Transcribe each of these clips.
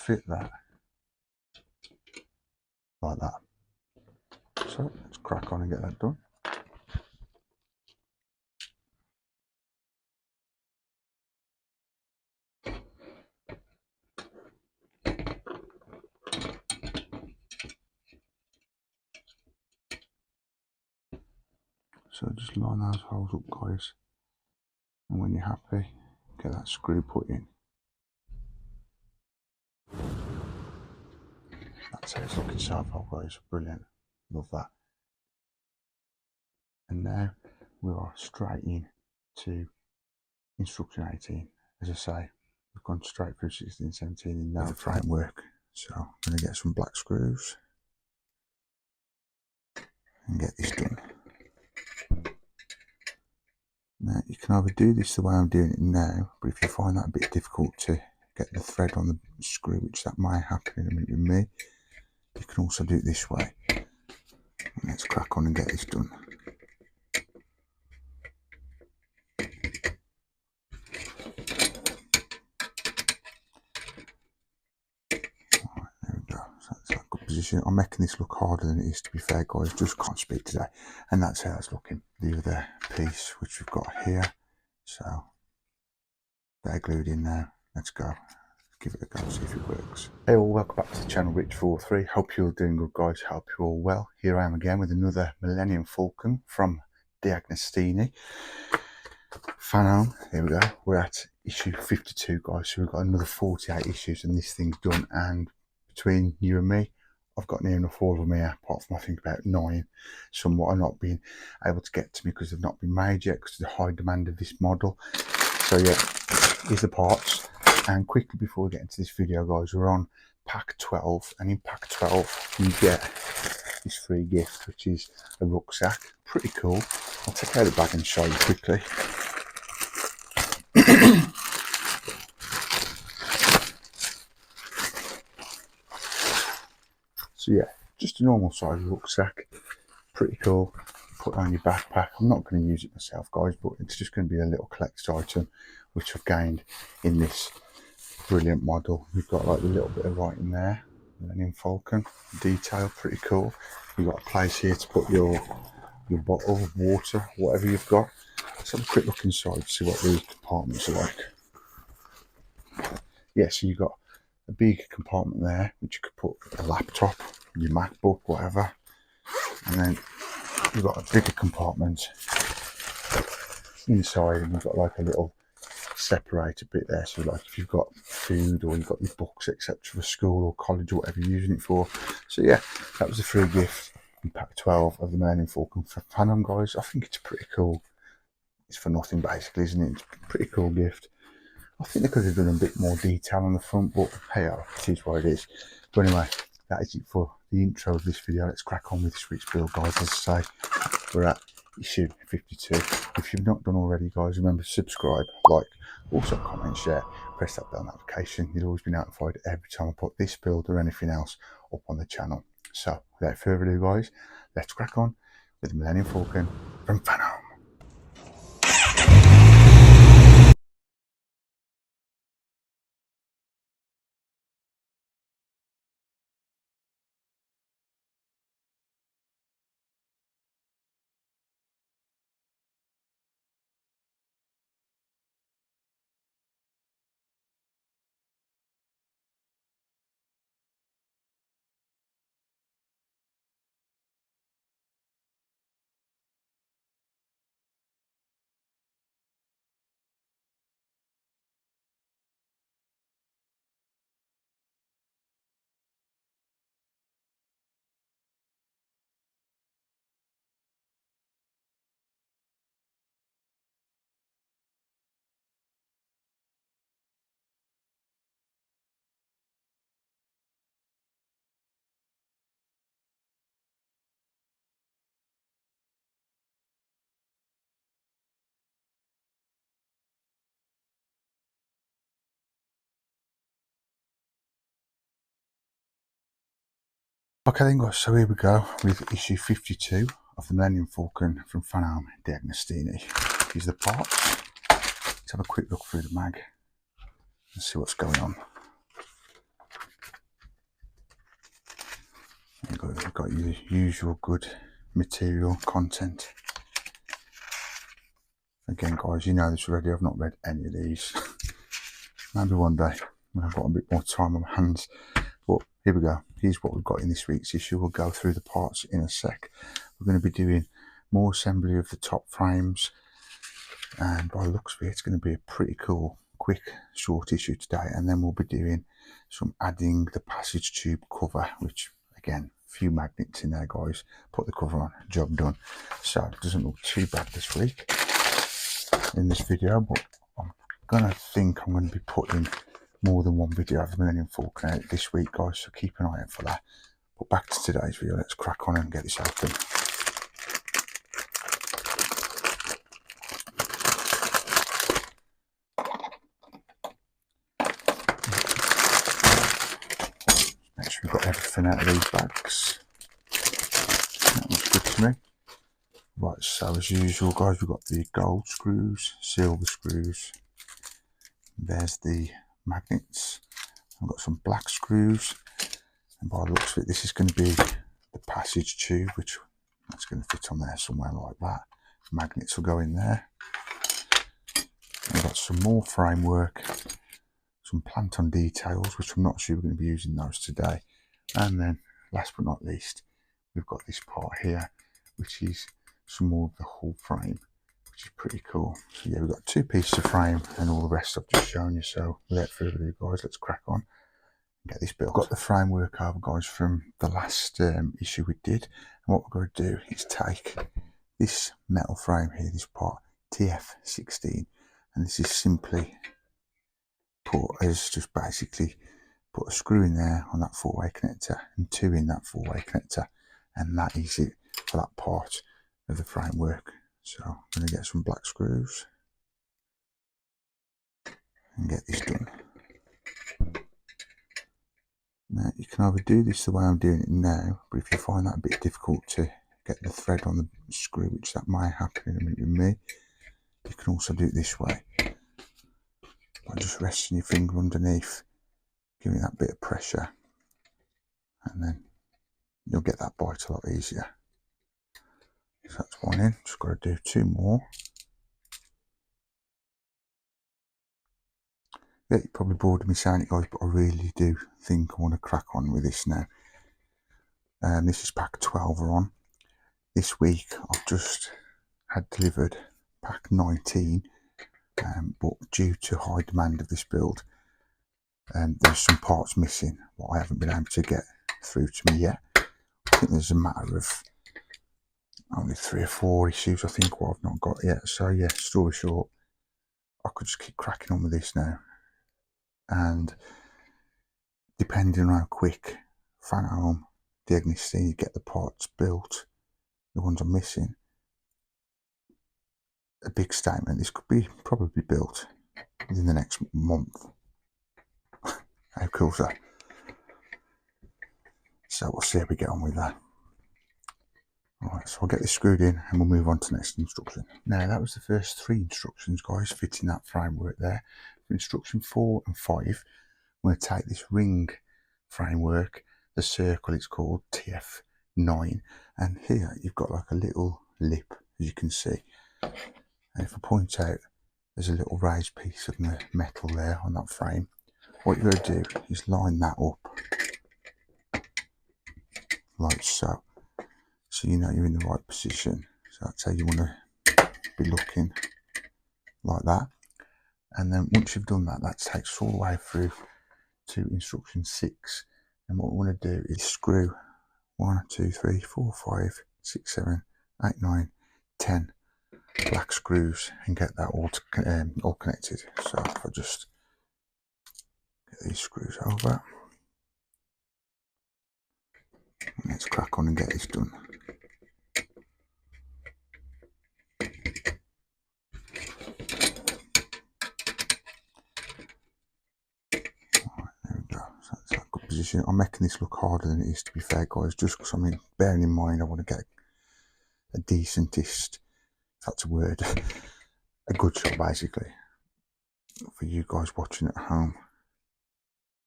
fit that like that. So let's crack on and get that done. So just line those holes up, guys, and when you're happy, get that screw put in. That's how it's looking so far, guys. Brilliant, love that. And now we are straight in to instruction 18. As I say, we've gone straight through 16, 17 in no framework. So I'm going to get some black screws and get this done. Now you can either do this the way I'm doing it now, but if you find that a bit difficult to get the thread on the screw, which that may happen in a minute with me, you can also do it this way. Let's crack on and get this done. Alright, there we go. So that's a good position. I'm making this look harder than it is, to be fair, guys. Just can't speak today. And that's how it's looking. The other piece, which we've got here. So they're glued in now. Let's go. Give it a go, see if it works. Hey all, welcome back to the channel, Rich43. Hope you're all doing good, guys. Hope you're all well. Here I am again with another Millennium Falcon from Fanhome. Fanhome, there we go. We're at issue 52, guys. So we've got another 48 issues and this thing's done. And between you and me, I've got near enough all of them here, apart from I think about 9. Some what are not being able to get to me because they've not been made yet because of the high demand of this model. So yeah, here's the parts. And quickly before we get into this video, guys, we're on pack 12, and in pack 12 you get this free gift, which is a rucksack. Pretty cool. I'll take out the bag and show you quickly. So yeah, just a normal size rucksack. Pretty cool. Put it on your backpack. I'm not going to use it myself, guys, but it's just going to be a little collector's item which I've gained in this brilliant model. We've got like a little bit of writing there, Millennium Falcon detail, pretty cool. You've got a place here to put your bottle of water, whatever you've got. Let's have a quick look inside to see what these compartments are like. Yeah, so you've got a big compartment there which you could put a laptop, your MacBook, whatever, and then you've got a bigger compartment inside, and you've got like a little separated bit there, so like if you've got food or you've got your books etc for school or college or whatever you're using it for. So yeah, that was a free gift in pack 12 of the Millennium Falcon for Fanhome, guys. I think it's pretty cool. It's for nothing basically, isn't it? It's a pretty cool gift. I think they could have done a bit more detail on the front, but hey, it is what it is. But anyway, that is it for the intro of this video. Let's crack on with this week's build, guys. As I say, we're at issue 52. If you've not done already, guys, remember to subscribe, like, also comment, share, press that bell notification. You'll always be notified every time I put this build or anything else up on the channel. So without further ado, guys, let's crack on with the Millennium Falcon from Fanhome. Okay then, guys, so here we go with issue 52 of the Millennium Falcon from Fanhome StarWars. These are the parts. Let's have a quick look through the mag and see what's going on. but we've got your usual good material content. Again, guys, you know this already. I've not read any of these. Maybe one day when I've got a bit more time on my hands. But here we go. Here's what we've got in this week's issue. We'll go through the parts in a sec. We're going to be doing more assembly of the top frames, and by the looks of it, it's going to be a pretty cool, quick, short issue today. And then we'll be doing some adding the passage tube cover, which again, a few magnets in there, guys. Put the cover on, job done. So it doesn't look too bad this week in this video, but I'm gonna be putting more than one video of the Millennium Falcon out this week, guys, so keep an eye out for that. But back to today's video. Let's crack on and get this open. Make sure we've got everything out of these bags. That looks good to me. Right, so as usual, guys, we've got the gold screws, silver screws. There's the magnets. I've got some black screws, and by the looks of it, this is going to be the passage tube, which that's going to fit on there somewhere like that. Magnets will go in there. We've got some more framework, some plant-on details, which I'm not sure we're going to be using those today. And then, last but not least, we've got this part here, which is some more of the whole frame, which is pretty cool. So yeah, we've got two pieces of frame and all the rest I've just shown you. So without further ado, guys, let's crack on and get this built. Got the framework over, guys, from the last issue we did, and what we're going to do is take this metal frame here, this part TF16, and this is simply put as just basically put a screw in there on that 4-way connector and two in that 4-way connector, and that is it for that part of the framework. So I'm going to get some black screws and get this done. Now you can either do this the way I'm doing it now, but if you find that a bit difficult to get the thread on the screw, which that might happen in a minute with me, you can also do it this way by just resting your finger underneath, giving that bit of pressure, and then you'll get that bite a lot easier. So that's one in. Just got to do two more. Yeah, you're probably bored of me saying it, guys, but I really do think I want to crack on with this now. This is pack 12 we're on. This week I've just had delivered pack 19, but due to high demand of this build, there's some parts missing what I haven't been able to get through to me yet. I think there's a matter of only 3 or 4 issues I think what I've not got yet. So yeah, story short, I could just keep cracking on with this now, and depending on how quick Fanhome get the parts built, the ones I'm missing, a big statement, this could be probably built within the next month. How cool is that? So we'll see how we get on with that. Alright, so I'll get this screwed in and we'll move on to the next instruction. Now that was the first 3 instructions, guys, fitting that framework there. For instruction 4 and 5, I'm going to take this ring framework, the circle it's called, TF9, and here you've got like a little lip, as you can see. And if I point out, there's a little raised piece of the metal there on that frame. What you're going to do is line that up like so. So you know you're in the right position. So that's how you want to be looking, like that. And then once you've done that, that takes us all the way through to instruction 6. And what we want to do is screw 1, 2, 3, 4, 5, 6, 7, 8, 9, 10 black screws and get that all connected. So if I just get these screws over, let's crack on and get this done. Position. I'm making this look harder than it is, to be fair, guys, just because, I mean, bearing in mind I want to get a decentest, if that's a word, a good shot basically for you guys watching at home.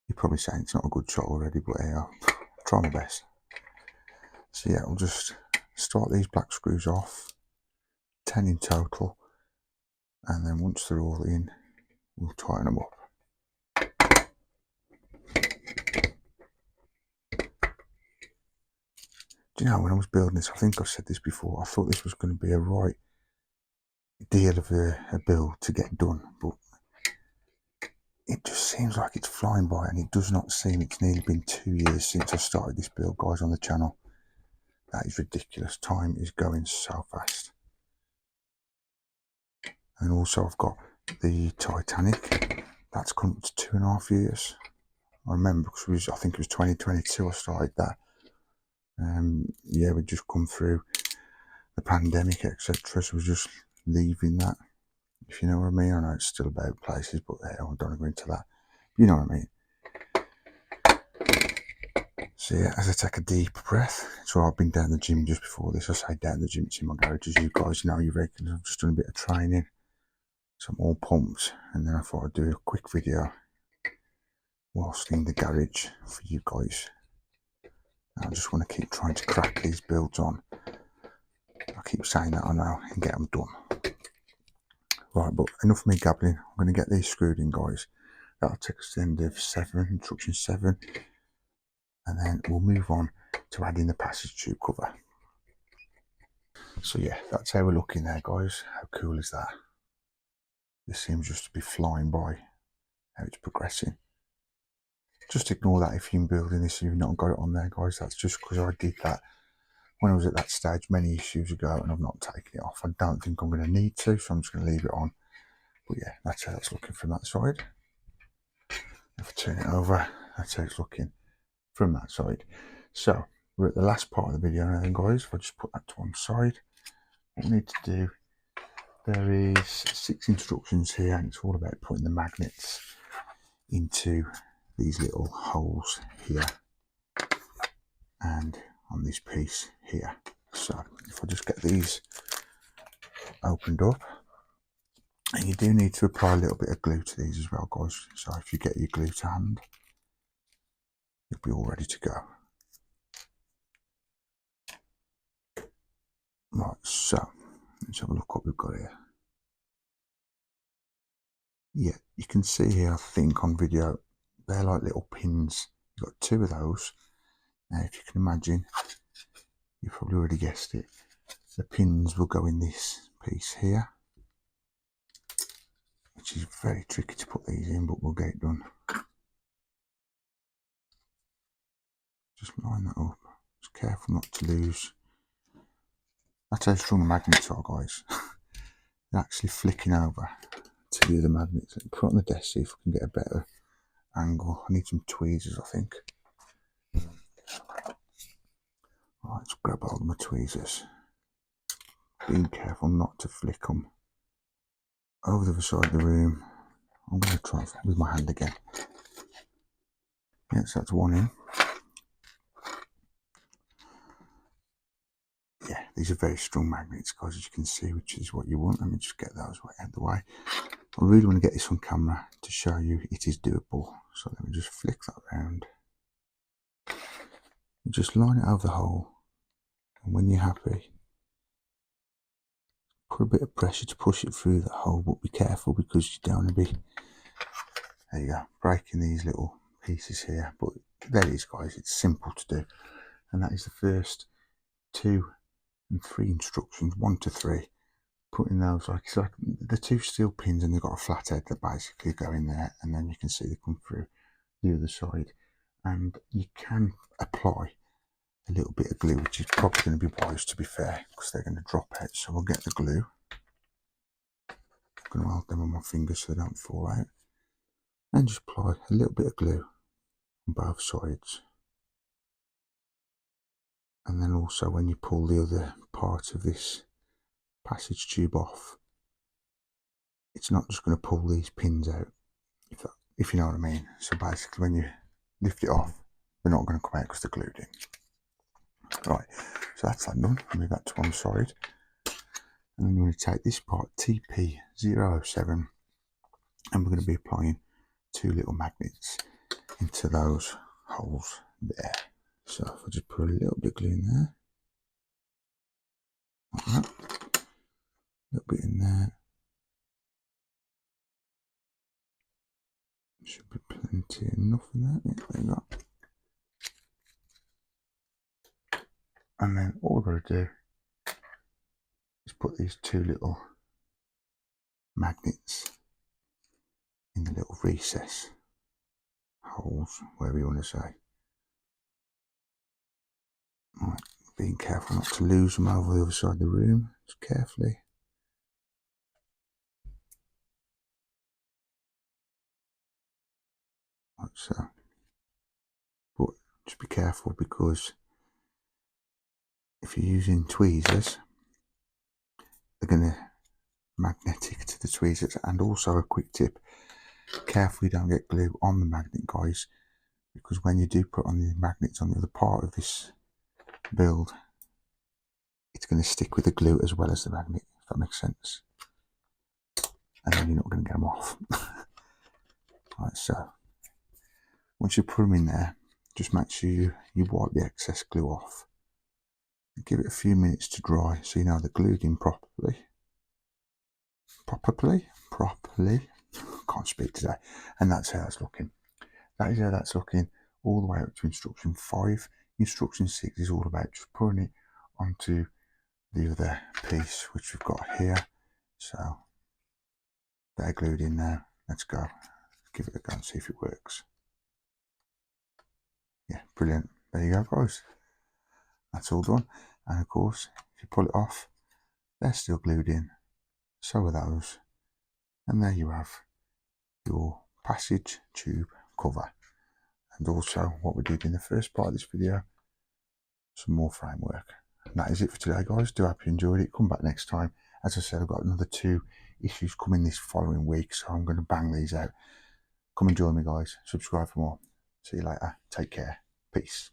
You're probably saying it's not a good shot already, but hey, I'll try my best. So yeah, we'll just start these black screws off, 10 in total, and then once they're all in, we'll tighten them up. Do you know, when I was building this, I think I've said this before, I thought this was going to be a right deal of a build to get done, but it just seems like it's flying by, and it does not seem it's nearly been 2 years since I started this build, guys, on the channel. That is ridiculous. Time is going so fast. And also I've got the Titanic. That's come to 2.5 years. I remember because I think it was 2022 I started that. Yeah, we'd just come through the pandemic, etc. So we're just leaving that, if you know what I mean. I know it's still about places, but I don't go into that. You know what I mean. So yeah, as I take a deep breath, so I've been down the gym just before this. I say down the gym, it's in my garage, as you guys know, you regulars. I've just done a bit of training, so I'm all pumped, and then I thought I'd do a quick video whilst in the garage for you guys. I just want to keep trying to crack these builds on. I keep saying that, I know, and get them done. Right, but enough of me gabbling. I'm going to get these screwed in, guys. That'll take us to the end of instruction 7. And then we'll move on to adding the passage tube cover. So yeah, that's how we're looking there, guys. How cool is that? This seems just to be flying by, how it's progressing. Just ignore that if you're building this and you've not got it on there, guys. That's just because I did that when I was at that stage many issues ago, and I've not taken it off. I don't think I'm going to need to, so I'm just going to leave it on. But yeah, that's how it's looking from that side. If I turn it over, that's how it's looking from that side. So we're at the last part of the video now, then, guys. If I just put that to one side, what we need to do, there is 6 instructions here, and it's all about putting the magnets into these little holes here and on this piece here. So if I just get these opened up, and you do need to apply a little bit of glue to these as well, guys. So if you get your glue to hand, you'll be all ready to go. Right, so let's have a look what we've got here. Yeah, you can see here, I think on video, they're like little pins. You've got 2 of those. Now if you can imagine, you've probably already guessed it, the pins will go in this piece here, which is very tricky to put these in, but we'll get it done. Just line that up. Just careful not to lose. That's how strong the magnets are, guys. They're actually flicking over to the other magnets. Put it on the desk, see if we can get a better angle. I need some tweezers, I think. Right, let's grab hold of my tweezers. Being careful not to flick them over the other side of the room. I'm going to try with my hand again. Yes, that's one in. Yeah, these are very strong magnets, guys, as you can see, which is what you want. Let me just get those right out of the way. I really want to get this on camera to show you it is doable. So let me just flick that round. Just line it over the hole, and when you're happy, put a bit of pressure to push it through the hole, but be careful because you don't want to be, there you go, breaking these little pieces here. But there it is, guys, it's simple to do. And that is the first 2 and 3 instructions, 1 to 3. Putting those, like, it's like the 2 steel pins, and they've got a flat head that basically go in there, and then you can see they come through the other side. And you can apply a little bit of glue, which is probably going to be wise, to be fair, because they're going to drop out. So we'll get the glue. I'm going to hold them on my fingers so they don't fall out, and just apply a little bit of glue on both sides. And then also when you pull the other part of this passage tube off, it's not just going to pull these pins out, if you know what I mean. So basically when you lift it off, they're not going to come out because they're glued in. Right, so that's that done. Move that to one side, and then you're going to take this part, TP007, and we're going to be applying 2 little magnets into those holes there. So if I just put a little bit of glue in there, little bit in there. Should be plenty enough in there. Yeah, there you go. And then all we've got to do is put these two little magnets in the little recess holes, wherever you want to say. Right, being careful not to lose them over the other side of the room, just carefully. Like so. But just be careful, because if you're using tweezers, they're going to magnetic to the tweezers. And also a quick tip, careful you don't get glue on the magnet, guys, because when you do put on the magnets on the other part of this build, it's going to stick with the glue as well as the magnet, if that makes sense, and then you're not going to get them off. Right, so once you put them in there, just make sure you wipe the excess glue off and give it a few minutes to dry, so you know they're glued in properly. Can't speak today. And that's how it's looking. That is how that's looking all the way up to instruction 5. Instruction 6 is all about just putting it onto the other piece, which we've got here. So they're glued in now. Let's go. Give it a go and see if it works. Yeah, brilliant. There you go, guys. That's all done. And of course, if you pull it off, they're still glued in. So are those. And there you have your passage tube cover. And also what we did in the first part of this video, some more framework. And that is it for today, guys. Do hope you enjoyed it. Come back next time. As I said, I've got another 2 issues coming this following week, so I'm going to bang these out. Come and join me, guys. Subscribe for more. See you later. Take care. Peace.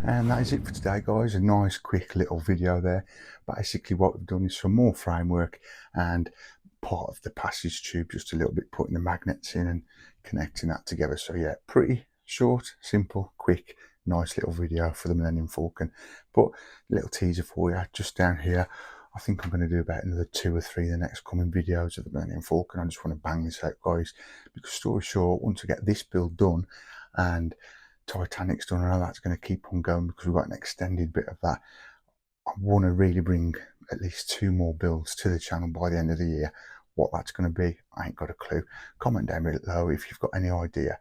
And that is it for today, guys. A nice quick little video there. Basically what we've done is some more framework and part of the passage tube, just a little bit putting the magnets in and connecting that together. So yeah, pretty short, simple, quick, nice little video for the Millennium Falcon. But a little teaser for you just down here. I think I'm going to do about another 2 or 3 in the next coming videos of the Millennium Falcon. I just want to bang this out, guys, because story short, once I get this build done and Titanic's done, and that's going to keep on going because we've got an extended bit of that. I want to really bring at least 2 more builds to the channel by the end of the year. What that's going to be, I ain't got a clue. Comment down below if you've got any idea,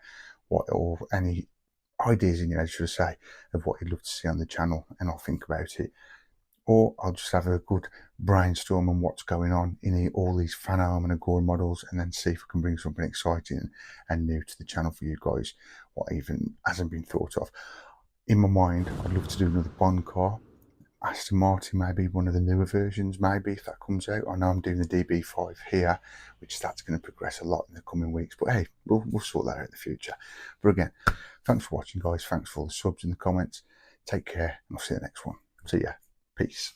or any ideas in your head, should I say, of what you'd love to see on the channel, and I'll think about it. Or I'll just have a good brainstorm on what's going on in all these Fanhome and Agora models, and then see if I can bring something exciting and new to the channel for you guys, what even hasn't been thought of. In my mind, I'd love to do another Bond car. Aston Martin, maybe one of the newer versions, maybe, if that comes out. I know I'm doing the DB5 here, which that's going to progress a lot in the coming weeks, but hey, we'll sort that out in the future. But again, thanks for watching, guys. Thanks for all the subs and the comments. Take care, and I'll see you in the next one. See ya. Peace.